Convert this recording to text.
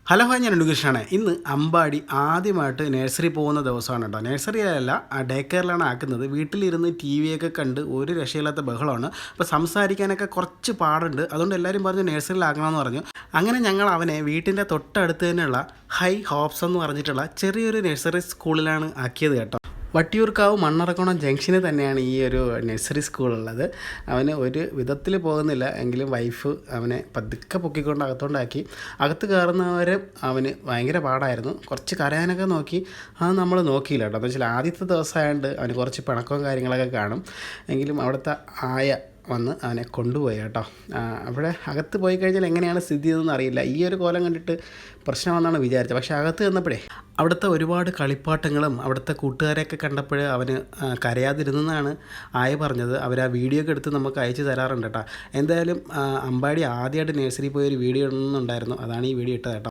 Hello hi, ഞാൻ ഉണ്ണികൃഷ്ണനാണ്. ഇന്ന് അമ്പാടി ആദ്യമായിട്ട് നഴ്സറി പോകുന്ന ദിവസമാണ് കേട്ടോ. നഴ്സറിയിലല്ല, ഡേ കെയറിലാണ് ആക്കുന്നത്. വീട്ടിലിരുന്ന് ടി വിയൊക്കെ കണ്ട് ഒരു രക്ഷയില്ലാത്ത ബഹളമാണ്. അപ്പോൾ സംസാരിക്കാനൊക്കെ കുറച്ച് പാടുണ്ട്. അതുകൊണ്ട് എല്ലാവരും പറഞ്ഞു നഴ്സറിയിലാക്കണമെന്ന് പറഞ്ഞു. അങ്ങനെ ഞങ്ങൾ അവനെ വീട്ടിൻ്റെ തൊട്ടടുത്ത് തന്നെയുള്ള ഹൈ ഹോപ്സ് എന്ന് പറഞ്ഞിട്ടുള്ള ചെറിയൊരു നഴ്സറി സ്കൂളിലാണ് ആക്കിയത് കേട്ടോ. വട്ടിയൂർക്കാവ് മണ്ണറക്കോണം ജംഗ്ഷനിൽ തന്നെയാണ് ഈ ഒരു നഴ്സറി സ്കൂളുള്ളത്. അവന് ഒരു വിധത്തിൽ പോകുന്നില്ല എങ്കിലും വൈഫ് അവനെ പതുക്കെ പൊക്കിക്കൊണ്ട് അകത്തോണ്ടാക്കി. അകത്ത് കയറുന്നവരെ അവന് ഭയങ്കര പാടായിരുന്നു. കുറച്ച് കരയാനൊക്കെ നോക്കി, അത് നമ്മൾ നോക്കിയില്ല കേട്ടോ. എന്ന് വെച്ചാൽ ആദ്യത്തെ ദിവസമായതുകൊണ്ട് അവന് കുറച്ച് പിണക്കവും കാര്യങ്ങളൊക്കെ കാണും. എങ്കിലും അവിടുത്തെ ആയ വന്ന് അവനെ കൊണ്ടുപോയി കേട്ടോ. അവിടെ അകത്ത് പോയി കഴിഞ്ഞാൽ എങ്ങനെയാണ് സ്ഥിതി എന്നൊന്നും അറിയില്ല. ഈ ഒരു കോലം കണ്ടിട്ട് പ്രശ്നമെന്നാണ് വിചാരിച്ചത്. പക്ഷേ അകത്ത് ചെന്നപ്പോഴേ അവിടുത്തെ ഒരുപാട് കളിപ്പാട്ടങ്ങളും അവിടുത്തെ കൂട്ടുകാരെയൊക്കെ കണ്ടപ്പോൾ അവന് കരയാതിരുന്നെന്നാണ് ആയ പറഞ്ഞത്. അവർ ആ വീഡിയോ ഒക്കെ എടുത്ത് നമുക്ക് അയച്ചു തരാറുണ്ട് കേട്ടോ. എന്തായാലും അമ്പാടി ആദ്യമായിട്ട് നഴ്സറി പോയൊരു വീഡിയോ ഇടുന്നുണ്ടായിരുന്നു. അതാണ് ഈ വീഡിയോ ഇട്ടത് കേട്ടോ.